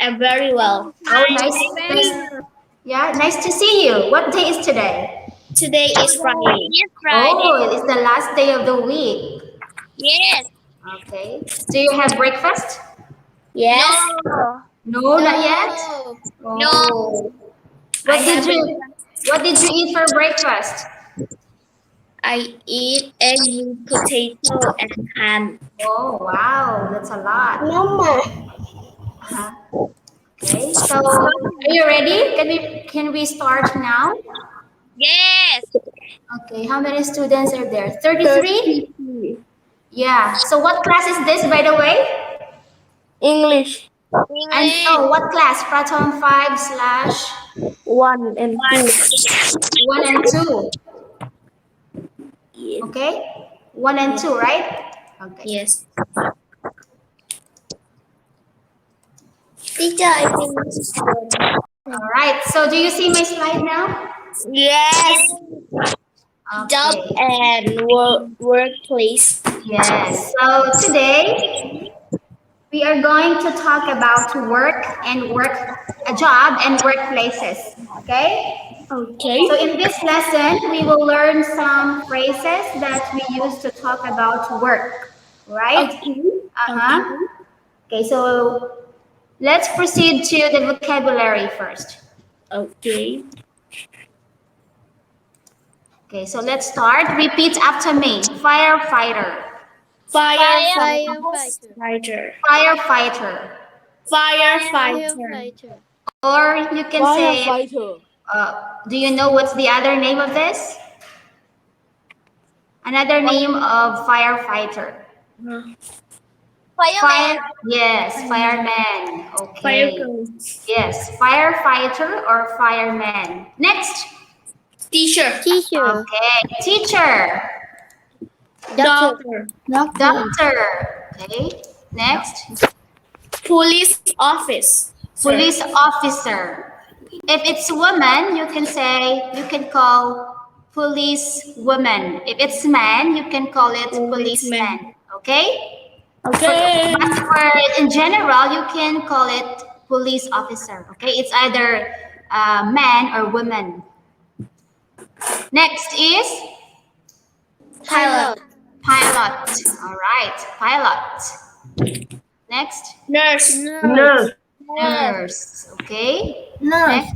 I'm very well. Oh, nice. Yeah, nice to see you. What day is today? Today is Friday. Oh, it's the last day of the week. Yes. Okay. Do you have breakfast? Yes. No, not yet. No. Oh. What did you eat for breakfast? I eat egg with potato and ham. Oh, wow, that's a lot. Okay, so are you ready? Can we start now? Yes. Okay, how many students are there? 33? Yeah. So what class is this, by the way? English. And oh, what class? Pratham 5/1 1 and 2. and 2. Yes. Okay? 1 and 2, right? Okay. Yes. Teacher, I think this is good. All right. So do you see my slide now? Yes. Job Okay. and workplace. Yes. So today we are going to talk about work and a job and workplaces. Okay? Okay. So in this lesson, we will learn some phrases that we use to talk about work, right? Okay. Okay, so let's proceed to the vocabulary first. Okay. Okay, so let's start. Repeat after me. Firefighter. Firefighter. Firefighter. Firefighter. Or you can say, Firefighter. do you know what's the other name of this? Another name of firefighter. Yes, fireman. Okay. Yes, firefighter or fireman. Next. Teacher. Okay, teacher. Doctor. Okay, next. Police office. Police officer. If it's woman, you can call police woman. If it's man, you can call it policeman. Okay? Okay. But for in general, you can call it police officer. Okay? It's either man or woman. Next is Pilot. All right, pilot. Next, Nurse. nurse. Okay. Nurse.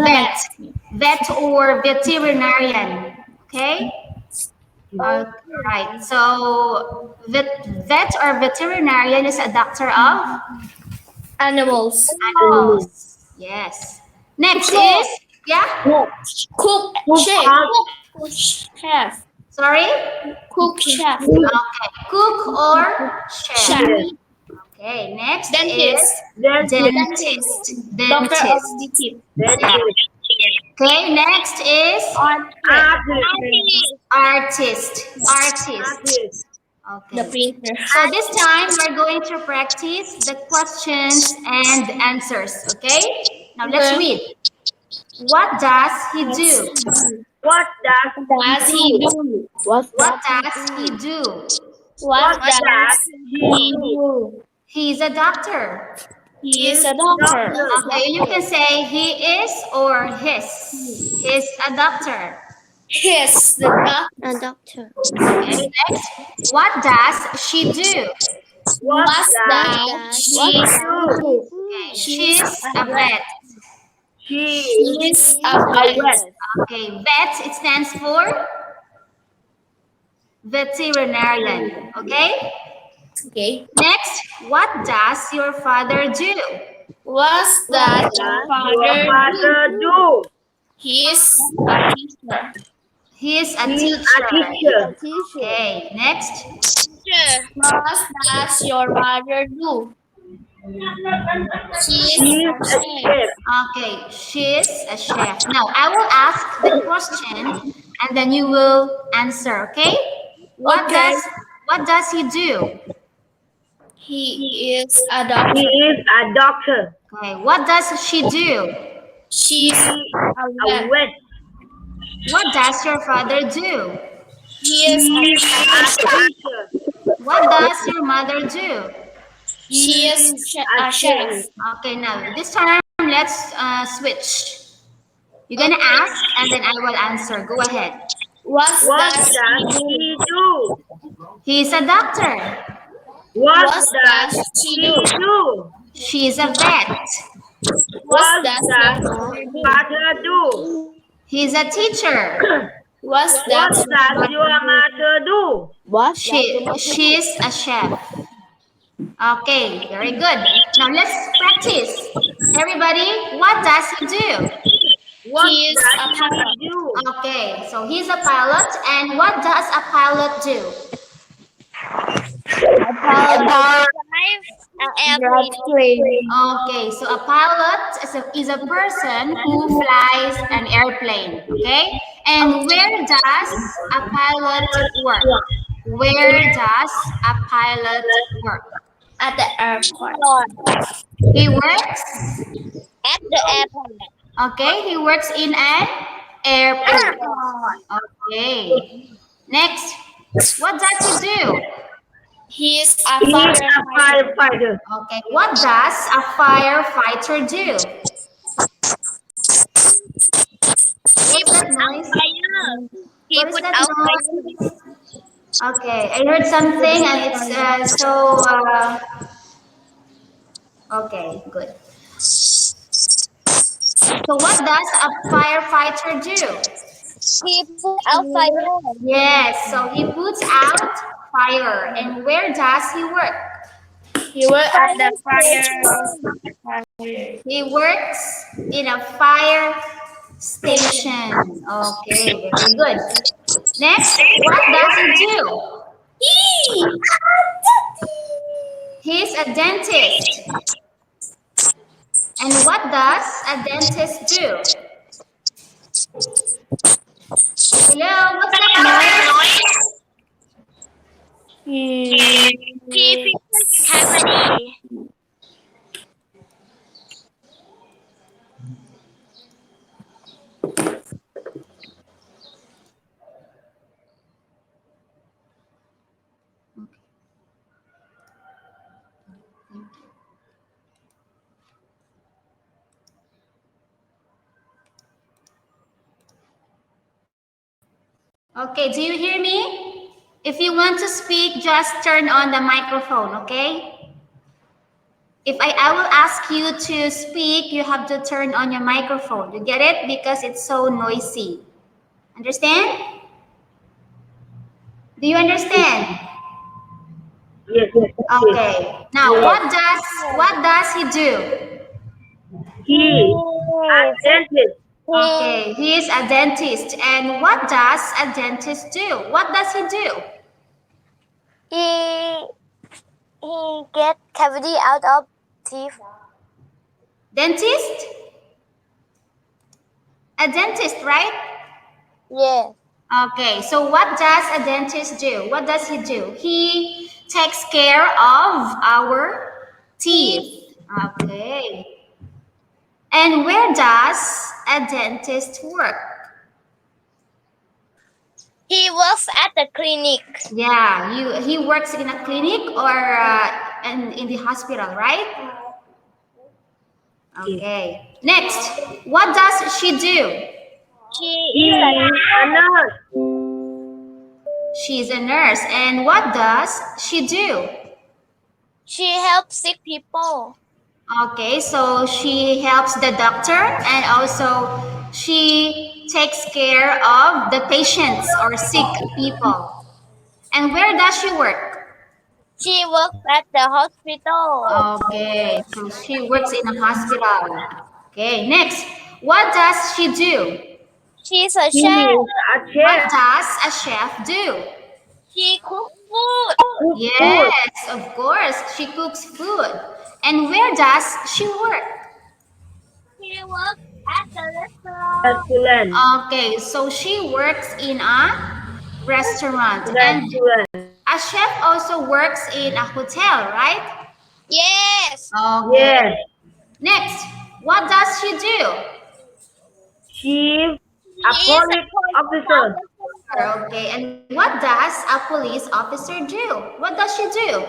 Next, vet or veterinarian. Okay. All right. So vet or veterinarian is a doctor of Animals. Yes. Next is Cook. Chef. Sorry. Cook. Chef. Okay. Cook or chef. Okay. Next is dentist. Doctor of the teeth. Okay. Next is artist. The Okay. printer. So this time we're going to practice the questions and answers. Okay. Now let's read. What does he do? What does he do? What does he do? He's a doctor. He is a doctor. Okay, you can say he is or his. He's a doctor. He's the doctor. Okay, next. What does she do? What does she do? Okay, she's a vet. She's a vet. Okay, vet, it stands for veterinarian. Okay? Okay. Next, what does your father do? What does your father do? He's a teacher. He's a teacher. Okay, next. What does your mother do? She's a chef. Okay, she's a chef. Now, I will ask the question and then you will answer, okay? What does he do? He is a doctor. Okay, what does she do? She's a vet. What does your father do? He is a teacher. What does your mother do? She is a chef. Okay, now this time let's switch. You're gonna ask and then I will answer. Go ahead. What What does does he he do? He's a doctor. What What does does she he do? do? She's a vet. What What does does your mother do? father do? He's a teacher. What What does does your mother do? She's a chef. Okay, very good. Now let's practice. Everybody, what does he do? What He is does a he pilot. do? Okay, so he's a pilot. And what does a pilot do? Okay, so a pilot is a person who flies an airplane. Okay, and where does a pilot work? Where does a pilot work? At the airport. He works. At the airport. Okay, he works in an airport. Okay. Next, what does he do? He is a He is a firefighter. firefighter. Okay, what does a firefighter do? What's that noise? He What is put that out noise? Okay, I heard something and it's so. Okay, good. So what does a firefighter do? He put out fire. Yes, so he puts out fire. And where does he work? He worked at the fire. He works in a fire station. Okay, very good. Next, what does he do? He's a dentist. And what does a dentist do? Hello, what's that noise? He fixes cavity. Okay, do you hear me? If you want to speak, just turn on the microphone, okay? If I will ask you to speak, you have to turn on your microphone. You get it? Because it's so noisy. Understand? Do you understand? Yes. Okay. Now, what does he do? He a dentist. Okay, he is a dentist. And what does a dentist do? What does he do? He get cavity out of teeth. Dentist? A dentist, right? Yes. Okay, so what does a dentist do? What does he do? He takes care of our teeth. Okay. And where does a dentist work? He works at the clinic. Yeah, he works in a clinic or in the hospital, right? Okay. Next, what does she do? He is a nurse. She's a nurse. And what does she do? She helps sick people. Okay, so she helps the doctor and also she takes care of the patients or sick people. And where does she work? She works at the hospital. Okay, so she works in a hospital. Okay, next, what does she do? She's a He chef. is a What chef. does a chef do? She cooks food. Cook food. Yes, of course, she cooks food. And where does she work? She works at the restaurant. Restaurant. Okay, so she works in a restaurant. And a chef also works in a hotel, right? Yes. Okay. Yes. Next, what does she do? She a police officer. Okay, and what does a police officer do? What does she do?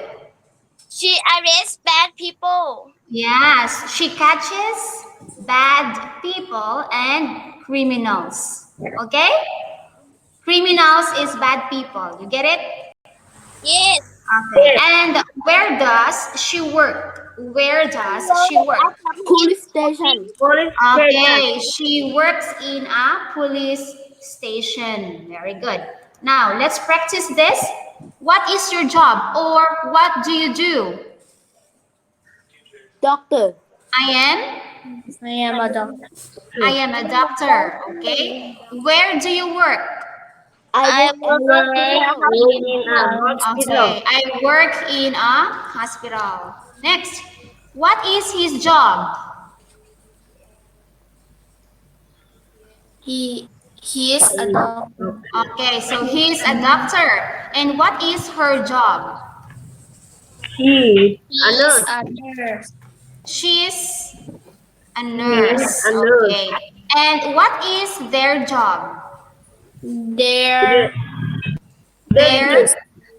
She arrests bad people. Yes, she catches bad people and criminals. Okay? Criminals is bad people. You get it? Yes. Okay. And where does she work? Where does she work? Police station. Police station. Okay, she works in a police station. Very good. Now, let's practice this. What is your job or what do you do? Doctor. I I am a doctor. am a doctor. Okay. Where do you work? I work In a hospital. Okay, I work in a hospital. Next, what is his job? He is a doctor. Okay, so he's a doctor. And what is her job? She He a is nurse. a nurse. She's a nurse. A nurse. Okay. And what is their job? Their They're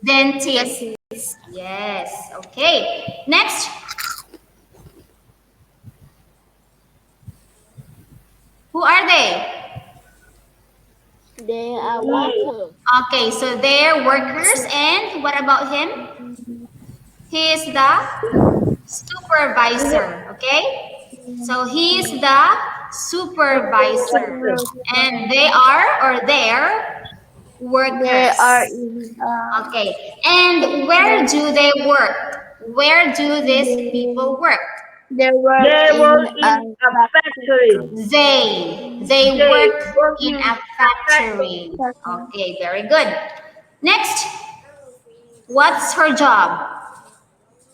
dentists. Yes. Okay. Next. Who are they? They are workers. Okay, so they're workers. And what about him? He is the supervisor. Okay. So he is the supervisor. And they are or they're workers. they are in Okay. And where do they work? Where do these people work? they work They work in in a factory. They work in a factory. Okay, very good. Next, what's her job?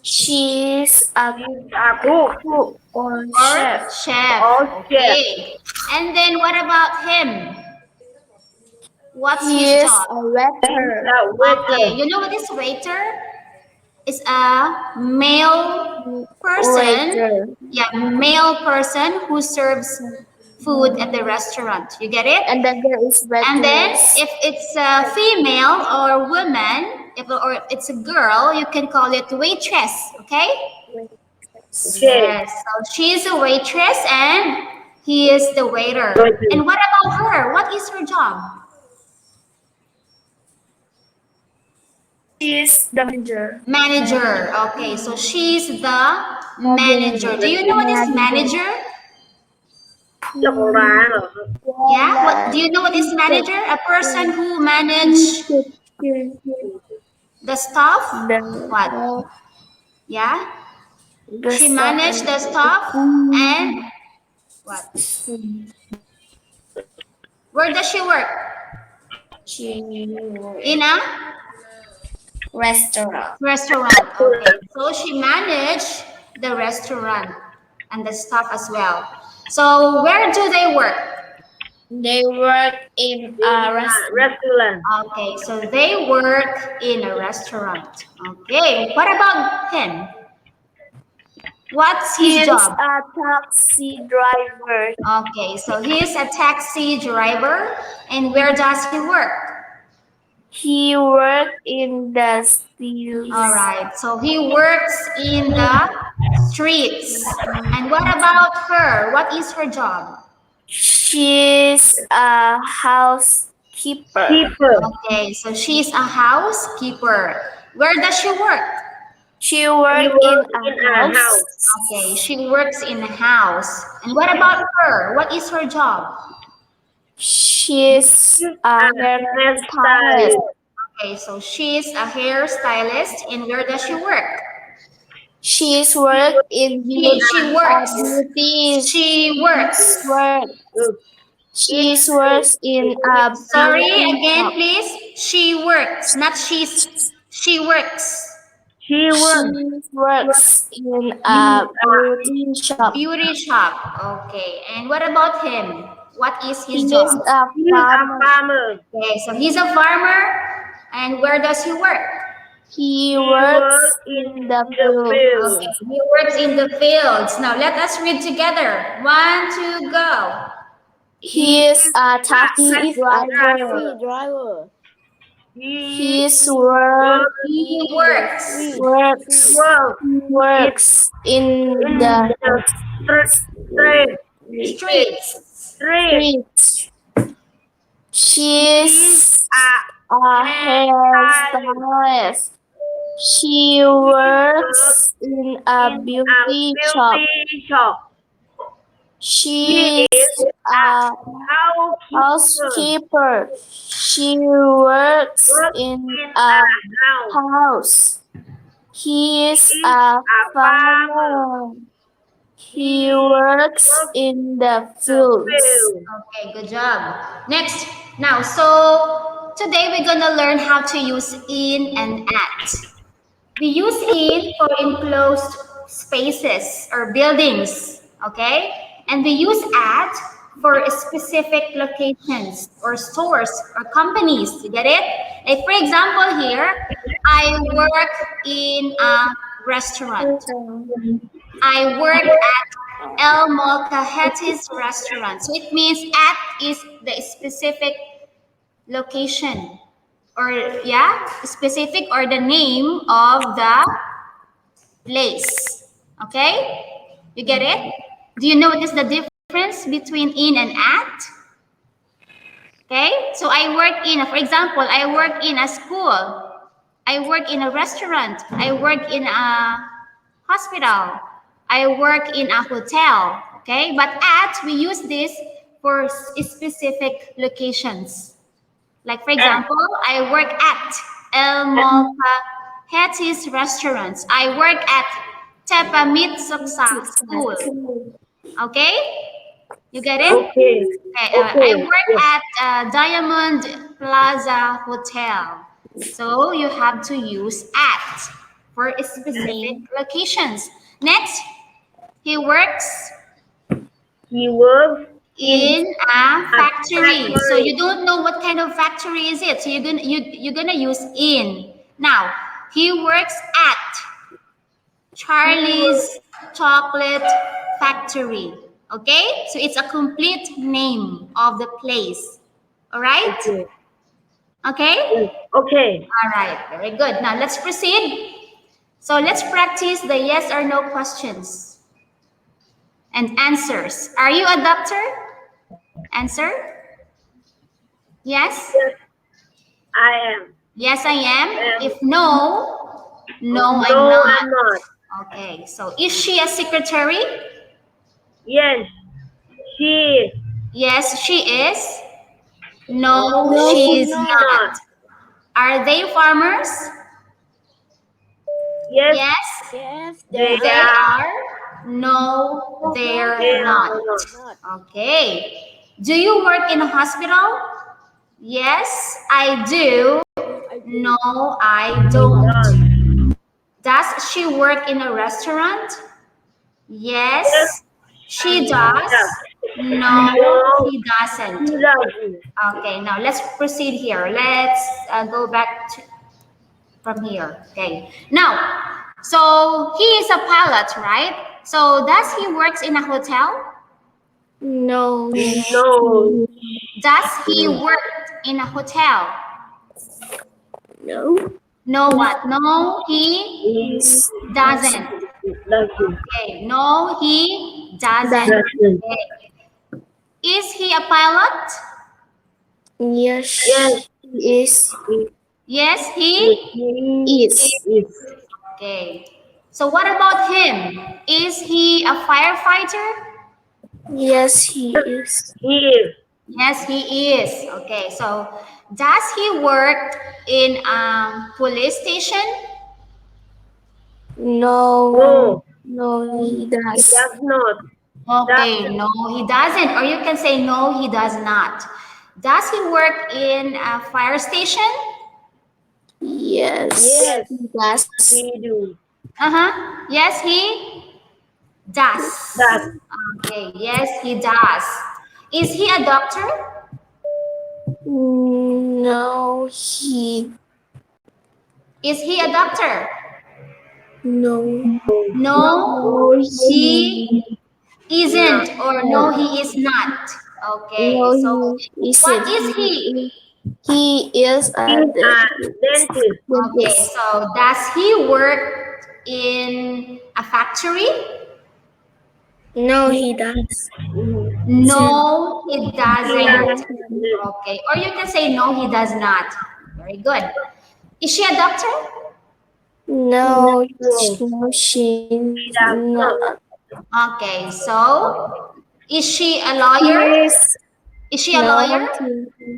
she's a A cook. cook or Or chef. chef. Or Okay. And then what about him? What's He his is job? a waiter. A Okay, waiter. you know what is waiter? It's a male person. Yeah, male person who serves food at the restaurant. You get it? And then there is And then waitress. if it's a female or woman, or if it's a girl, you can call it waitress. Okay? Okay. Yes. So she's a waitress and he is the waiter. Waiter. And what about her? What is her job? She is the manager. Manager. Okay, so she's the manager. Do you know what is manager? จ้าของร้านเหรอ Yeah. What do you know what is manager? A person who manage the staff. What? Yeah. She managed the staff and what? Where does she work? She In a restaurant. restaurant. Okay. So she managed the restaurant and the staff as well. So where do they work? They work in a restaurant. Restaurant. Okay, so they work in a restaurant. Okay, what about him? What's He his is job? a taxi driver. Okay, so he is a taxi driver. And where does he work? He works in the steel. All right, so he works in the streets. And what about her? What is her job? She's a housekeeper. Keeper. Okay, so she's a housekeeper. Where does she work? She He works works in in a a house. house. Okay, she works in a house. And what about her? What is her job? She's a hairstylist. Hairstylist. Okay, so she's a hairstylist. And where does she work? She's worked in She works. beauty. She works. She's works in a Sorry, beauty again, shop. please. She works, not she's. She works. She works. She works in a beauty shop. Beauty shop. Okay, and what about him? What is He his is job? a He's a farmer. farmer. Okay, so he's a farmer. And where does he work? He He works in the field. Okay, he works in the fields. Now let us read together. 1, 2, go. He is a taxi driver. Driver. His work He works works in the streets. street. She's a hairstylist. She works in a beauty shop. She's a housekeeper. She works in a house. He's a farmer. He works in the fields. Okay, good job. Next. Now, so today we're going to learn how to use in and at. We use in for enclosed spaces or buildings, okay? And we use at for specific locations or stores or companies. You get it? Like for example here, I work in a restaurant. I work at El Molcajete's restaurant. So it means at is the specific location or specific or the name of the place. Okay? You get it? Do you notice the difference between in and at? Okay? So I work in, for example, I work in a school. I work in a restaurant. I work in a hospital. I work in a hotel. Okay? But at, we use this for specific locations. Like for example, I work at El Molcajete's restaurants. I work at Tepamit Soksa School. Okay? You get it? Okay. I work at Diamond Plaza Hotel. So you have to use at for specific locations. Next, he works in a factory. So you don't know what kind of factory is it. So you're gonna use in. Now, he works at Charlie's Chocolate Factory. Okay? So it's a complete name of the place. All right? Okay? Okay. All right. Very good. Now let's proceed. So let's practice the yes or no questions and answers. Are you a doctor? Answer? Yes? I am. Yes, I am. If no, no, I'm No, not. I'm not. Okay. So is she a secretary? Yes, she is. Yes, she is. No, she is not. Are they farmers? Yes, Yes, they they are. are. No, they're They not. are not. Okay. Do you work in a hospital? Yes, I do. No, I don't. Does she work in a restaurant? Yes, she does. No, he doesn't. Okay, now let's proceed here. Let's go back from here. Okay, now, so he is a pilot, right? So does he works in a hotel? No. No, Does he work in a hotel? No. No what? No, he doesn't. Okay, no, he doesn't. Okay. Is he a pilot? Yes. He is. Yes, he Is. Okay. So what about him? Is he a firefighter? Yes, he is. he is. Yes, he is. Okay. So does he work in a police station? No. No, he does. Does not. Okay. No, he doesn't. Or you can say no, he does not. Does he work in a fire station? Yes. Yes. He does. He do. Yes, he does. Does. Okay. Yes, he does. Is he a doctor? No, he. Is he a doctor? No. No, he isn't, or no, he is not. Okay, No, so he isn't. what is he? He is a He's a dentist. Okay, so does he work in a factory? No, he does. No, he doesn't. Okay, or you can say no, he does not. Very good. Is she a doctor? No, she not. Okay, so is she a lawyer? Is she a lawyer?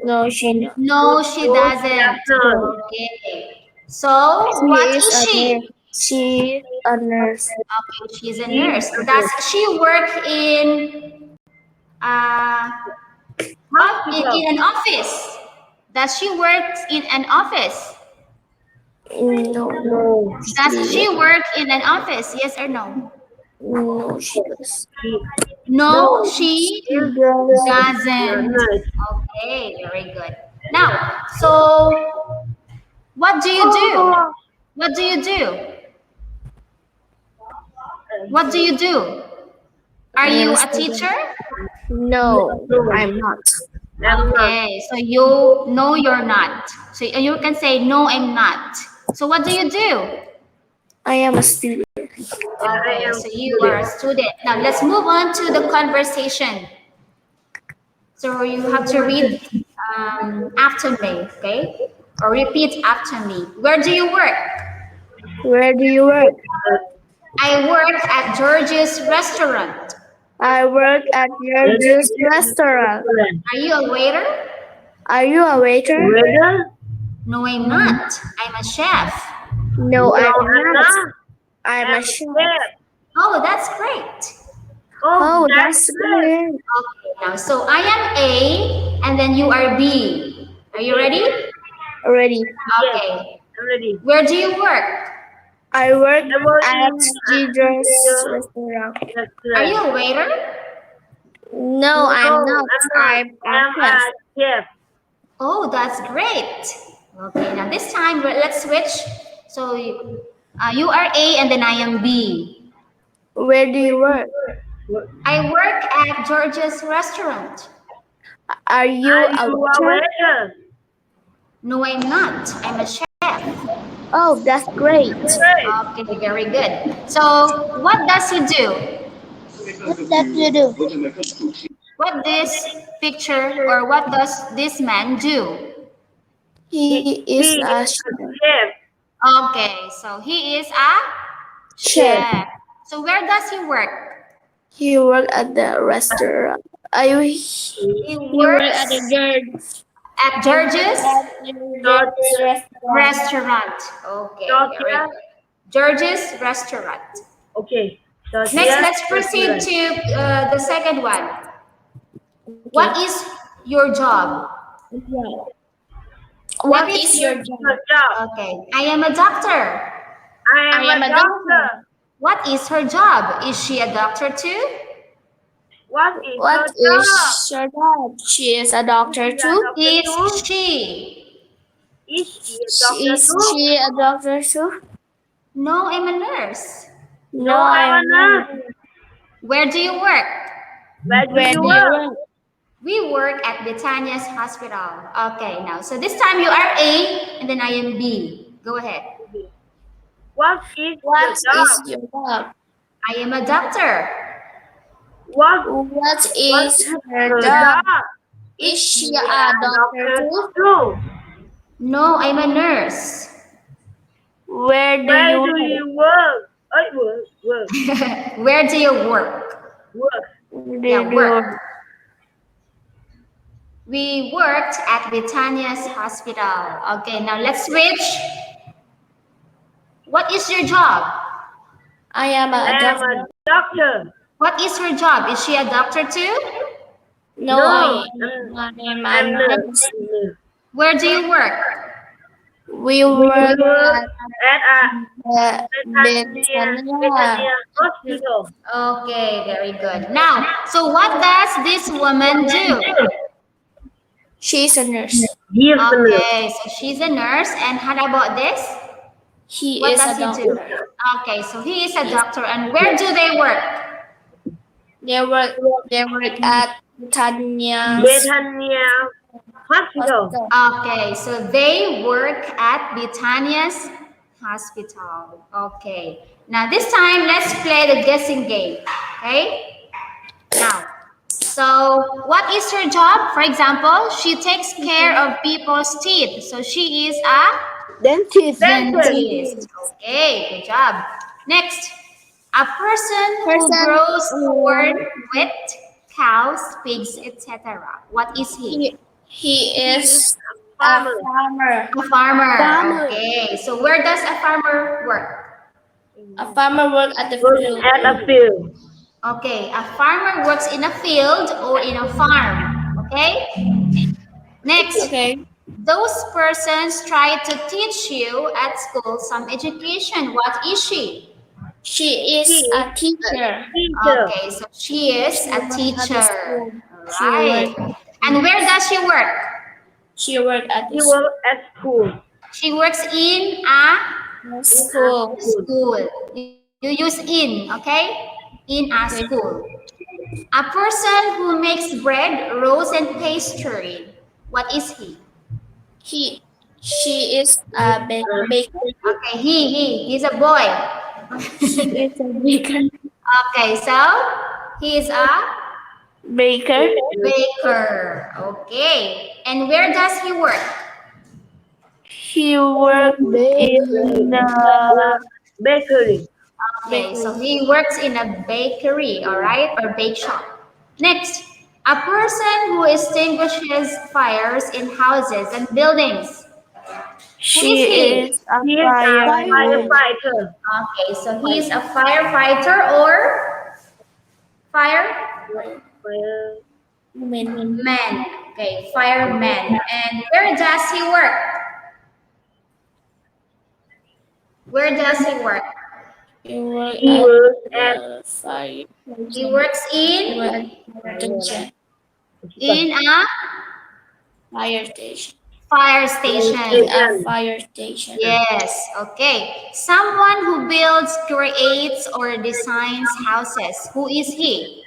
No, she not. No, she doesn't. Okay. So what is she? She a nurse. Okay, she's a nurse. Does she work in in an office? Does she work in an office? No, Does she work in an office? Yes or no? no, she does. No, she doesn't. Nurse. Okay, very good. Now, so what do you do? What do you do? What do you do? Are you a teacher? No, I'm not. Okay, so you no, you're not. So you can say no, I'm not. So what do you do? I am a student. Okay, so you are a student. Now let's move on to the conversation. So you have to read after me, okay? Or repeat after me. Where do you work? Where do you work? I work at George's restaurant. I work at your juice restaurant. Are you a waiter? Are you a waiter? Waiter? No, I'm not. I'm a chef. No, I'm not. not. I'm a chef. Oh, that's great. Oh, that's great. Okay, now so I am A and then you are B. Are you ready? Ready. Okay. I'm ready. Where do you work? I work work at in Jesus restaurant. Are you a waiter? No, I'm not. I'm I'm a chef. a chef. Oh, that's great. Okay, now this time let's switch. So you are A and then I am B. Where do you work? I work at George's restaurant. Are you Are a you a waiter? waiter? No, I'm not. I'm a chef. Oh, that's great. Okay, very good. So what does he do? What does you do? What this picture or what does this man do? He is a chef. Chef. Okay, so he is a chef. So where does he work? He work at the restaurant. Are you? He works at George's restaurant. Okay, very good. George's restaurant. Okay. Next, let's proceed to the second one. What is your job? What is your job? job? Okay, I am a doctor. I am a doctor. What is her job? Is she a doctor too? What is What your job? is your job? She is a doctor too. Is she? Is she a doctor Is too? she a doctor too? No, I'm a nurse. No, I'm a I'm not. nurse. Where do you work? Where do Where you do you work? work? We work at Britannia's hospital. Okay, now, so this time you are A and then I am B. Go ahead. What is What your job? is your job? I am a doctor. What is her job? Is she a doctor too? True. No, I'm a nurse. Where do Where you do work? you work? Work. Where do you work? Work. Yeah, work. We worked at Britannia's hospital. Okay, now let's switch. What is your job? I am I a am doctor. a doctor. What is her job? Is she a doctor too? No, I am a nurse. Where do you work? We work At at the Britannia hospital. Okay, very good. Now, so what does this woman do? She's a nurse. Okay, so she's a nurse. And how about this? He What is does a he do? doctor. Okay, so he is a doctor. And where do they work? They work at Britannia Britannia Hospital. Okay, so they work at Britannia's hospital. Okay. Now this time, let's play the guessing game. Okay. Now, so what is her job? For example, she takes care of people's teeth. So she is a Dentist. dentist. Okay, good job. Next, a person who grows corn, wheat, cows, pigs, etc. What is he? He is a Farmer. farmer. A farmer. Farmer. Okay, so where does a farmer work? A farmer works at the Works field. at a field. Okay, a farmer works in a field or in a farm. Okay? Next, Okay. those persons try to teach you at school some education. What is she? She is a teacher. Teacher. Okay, so she is a teacher. She Right. And where does she work? She works at He the works at school. She works in a school. school. You use in, okay? In a school. A person who makes bread, rolls, and pastry. What is he? She is a baker. Okay, he's a boy. She is a baker. Okay, so he is a Baker. baker. Okay, and where does he work? He works in the Bakery. Okay, so he works in a bakery, all right, or bake shop. Next, a person who extinguishes fires in houses and buildings. She is a He is a firefighter. Okay, so he's a firefighter or fireman. Okay, fireman. And where does he work? Where does he work? He works He works at at fire. He works in a Fire station. fire station. A fire station. Yes, okay. Someone who builds, creates, or designs houses. Who is he?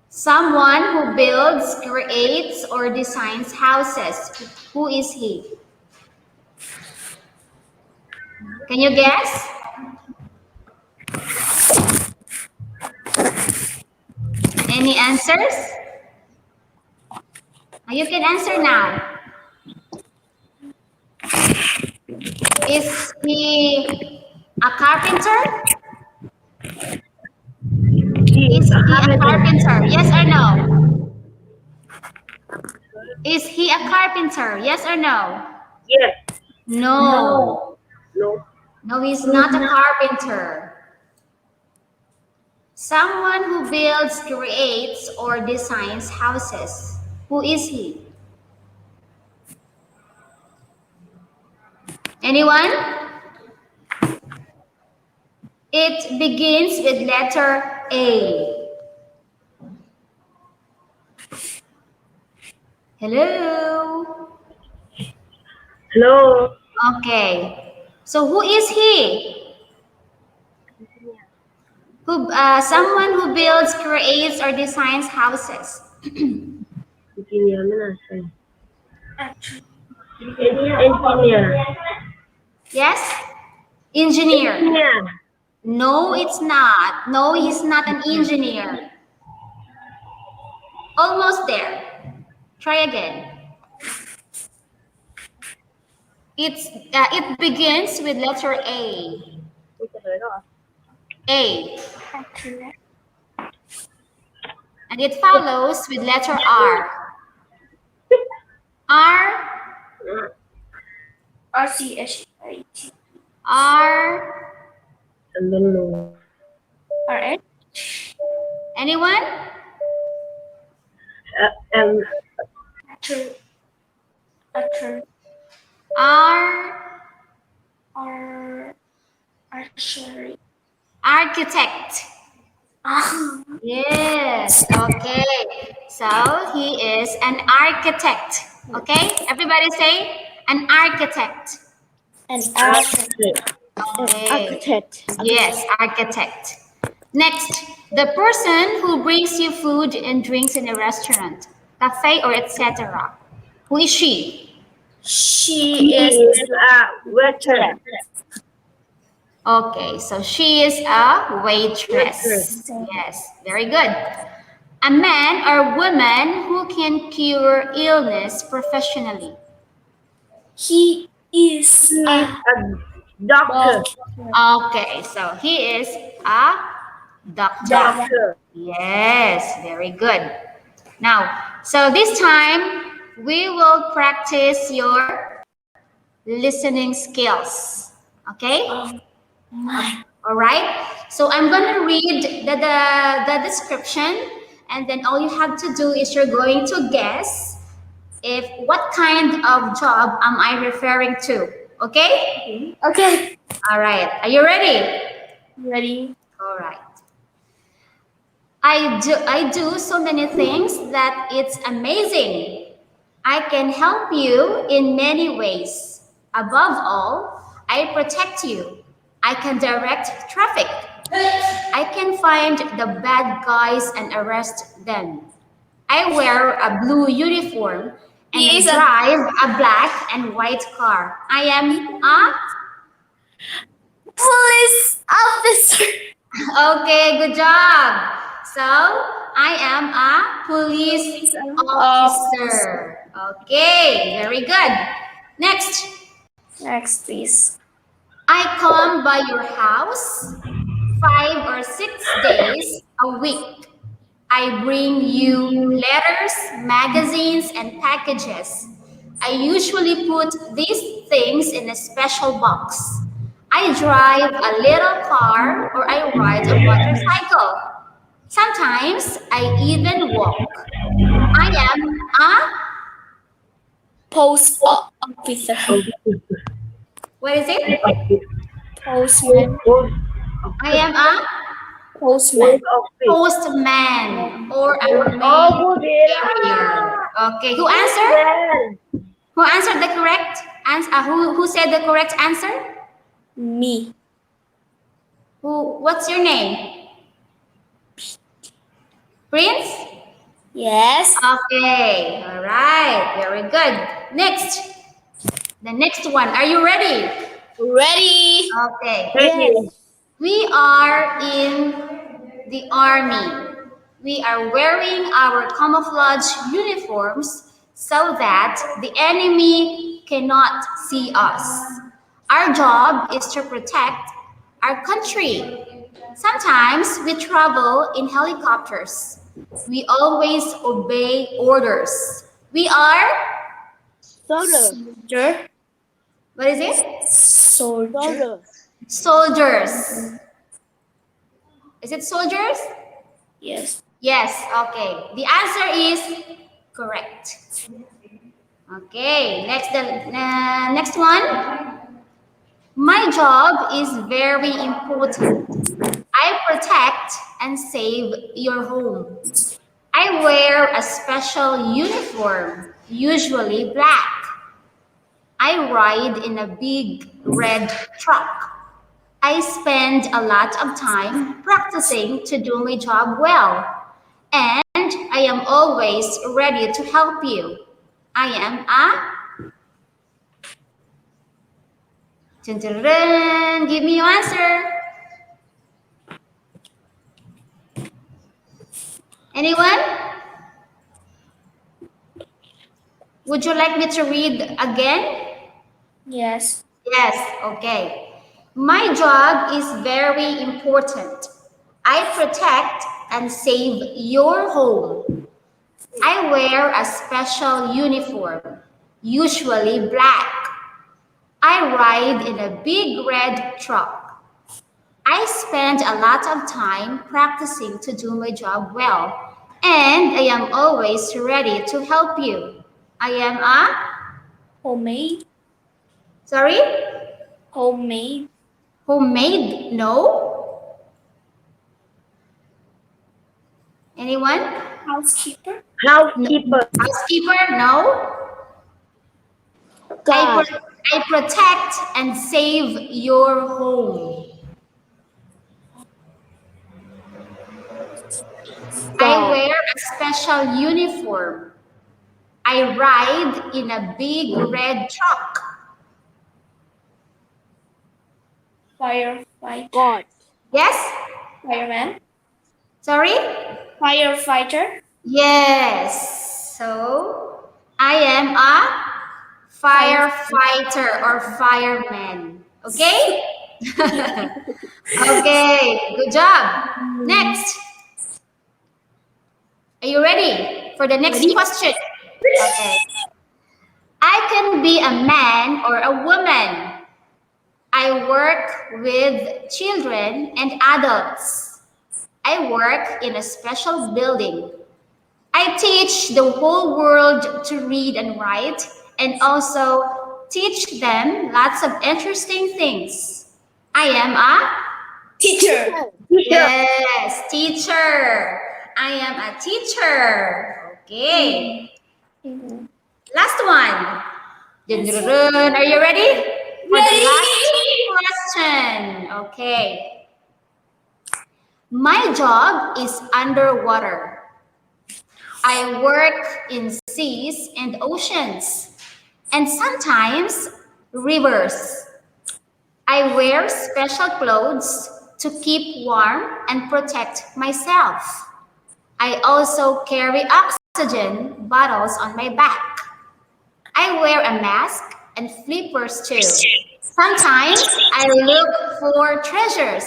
Someone who builds, creates, or designs houses. Who is he? Can you guess? Any answers? You can answer now. Is he a carpenter? Is he a carpenter? Yes or no? Is he a carpenter? Yes or no? Yes. No. No. No, he's not a carpenter. Someone who builds, creates, or designs houses. Who is he? Anyone? It begins with letter A. Hello? Hello. Okay. So who is he? Someone who builds, creates, or designs houses. Engineer. Yes? Engineer. Engineer. No, it's not. No, he's not an engineer. Almost there. Try again. It begins with letter A. A. And it follows with letter R. R. R-C-H-A-T. R. R-H. Anyone? R. Archery. Architect. Yes. Okay. So he is an architect. Okay. Everybody say an architect. An architect. Okay. Architect. Yes, architect. Next, the person who brings you food and drinks in a restaurant. cafe, or etc. Who is she? She She is is a waitress. Okay, so she is a waitress. Yes, very good. A man or woman who can cure illness professionally. he is He is a a doctor. Okay, so he is a doctor. Doctor. Yes, very good. Now, so this time we will practice your listening skills. Okay? All right. So I'm going to read the description, and then all you have to do is you're going to guess if what kind of job am I referring to. Okay? okay. All right. Are you ready? Ready? All right. I do so many things that it's amazing. I can help you in many ways. Above all, I protect you. I can direct traffic. I can find the bad guys and arrest them. I wear a blue uniform and He I is a- drive a black and white car. I am a Police officer. Okay, good job. So, I am a police officer. Okay, very good. Next, Next, please. I come by your house 5 or 6 days a week. I bring you letters, magazines, and packages. I usually put these things in a special box. I drive a little car or I ride a motorcycle. Sometimes I even walk. I am a, Post officer. what is it? Postman. I am a Postman. postman or a mail carrier. Okay, who answered? Who answered the correct answer? Who said the correct answer? Me. What's your name? Prince? Yes. Okay, all right, very good. Next, the next one. Are you ready? Ready? Okay. Yes. We are in the army. We are wearing our camouflage uniforms so that the enemy cannot see us. Our job is to protect our country. Sometimes we travel in helicopters. We always obey orders. We are, Soldier. what is it? Soldier. Soldiers. Is it soldiers? Yes. Yes, okay. The answer is correct. Okay, next one. My job is very important. I protect and save your home. I wear a special uniform, usually black. I ride in a big red truck. I spend a lot of time practicing to do my job well. And I am always ready to help you. I am a... Dun, dun, dun. Give me your answer. Anyone? Would you like me to read again? Yes. Yes, okay. My job is very important. I protect and save your home. I wear a special uniform, usually black. I ride in a big red truck. I spend a lot of time practicing to do my job well, and I am always ready to help you. I am a, Homemade. sorry, Homemade. homemade? No? Anyone? Housekeeper. Housekeeper. Housekeeper? No? I protect and save your home. I wear a special uniform, I ride in a big red truck. Firefighter. God. Yes? Fireman. Sorry? Firefighter. Yes. So, I am a firefighter or fireman. Okay? Okay, good job. Next. Are you ready for the next question? Okay. I can be a man or a woman. I work with children and adults. I work in a special building. I teach the whole world to read and write and also teach them lots of interesting things. I am a Teacher. yes, teacher. I am a teacher. Okay. Last one. Are you ready? For the last question. Okay. My job is underwater. I work in seas and oceans, and sometimes rivers. I wear special clothes to keep warm and protect myself. I also carry oxygen bottles on my back. I wear a mask and flippers too. Sometimes I look for treasures,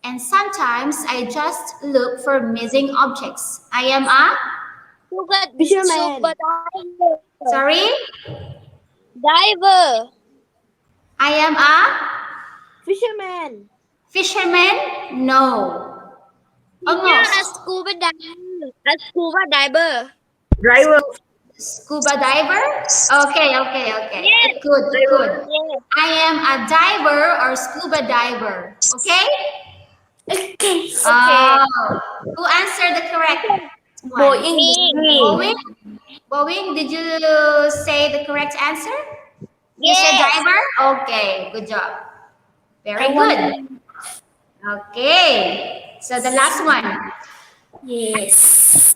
and sometimes I just look for missing objects. I am a Fisherman. sorry. Diver. I am a Fisherman. fisherman. No. Almost. Scuba diver. A scuba diver. Driver. Scuba diver? Okay. Yes. Good. Yes. I am a diver or scuba diver. Okay? Okay. Who answered the correct one? Boeing. Boeing, did you say the correct answer? You said Yes. diver? Okay, good job. Very good. Okay, so the last one. Yes.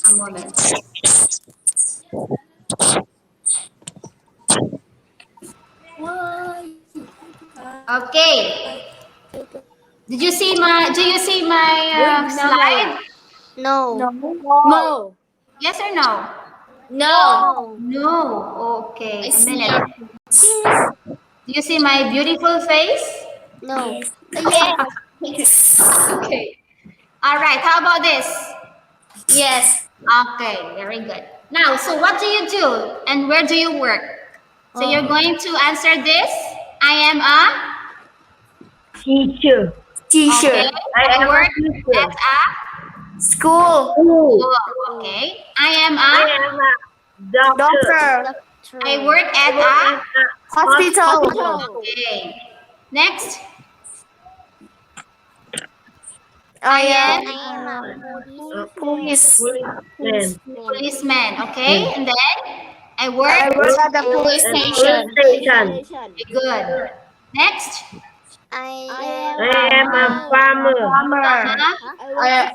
A moment. Okay. Do you see my slide? No. No. Yes or no? No. No. Okay, a minute. Do you see my beautiful face? No. Yes. Okay. All right, how about this? Yes. Okay, very good. Now, so what do you do and where do you work? So you're going to answer this. I am a Teacher. okay. I work teacher. at a School. school. Okay. I am a Doctor. I work at a Hospital. okay. Next. I am am police. policeman. Okay. And then I work at the police station. very good. Next. I am a farmer.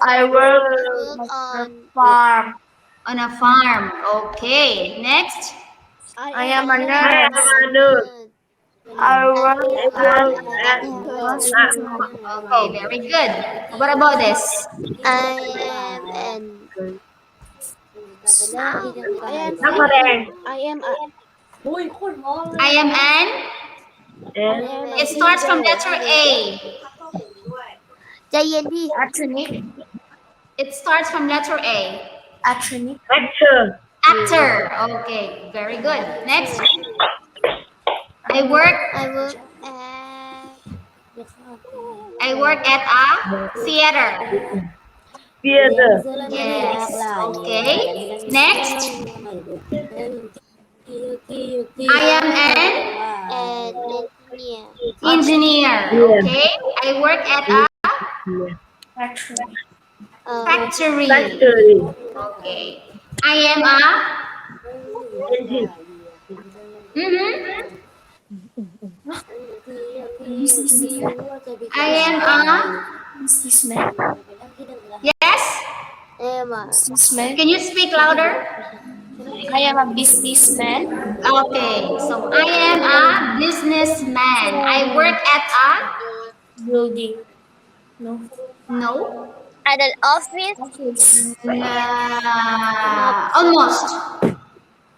I work on farm. On a farm. Okay. Next. I am a I nurse. am a nurse. I work at Okay, very good. What about this? I am an I am an. It starts from letter A. ใจเย็นพี่ It starts from letter A. actor. Actor. Okay, very good. Next. I work at a theater. Theater. Yes. Okay. Next. I am an engineer. Okay. I work at a factory. Okay. I am a I am a yes. Businessman. Can you speak louder? I am a businessman. Okay, so I am a businessman. I work at a Building. No. no, At an office. Office. almost.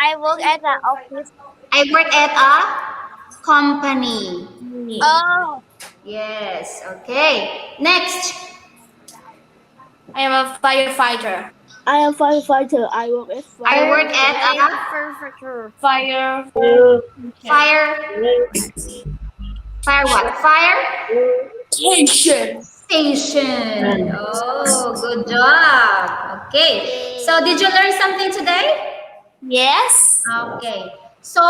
I work at an office. I work at a company. Oh, Yes. Okay. Next. I am a firefighter. I am firefighter. I work at I work at a Fire. fire. Fire what? Fire Station. station. Oh, good job. Okay. So, did you learn something today? Yes. Okay. So,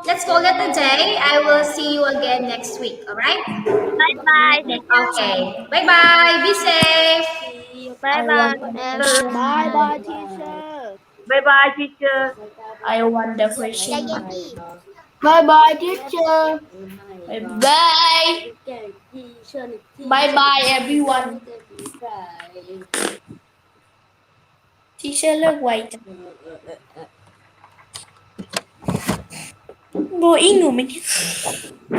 let's call it a day. I will see you again next week. All right? bye bye. Okay. Bye bye. Be safe. Bye I bye. want a question Bye mark. bye teacher. Bye bye teacher. I want the question mark. Bye bye teacher. Bye bye. Bye bye everyone. Teacher เลิกไวจังโบอิงหนูไม่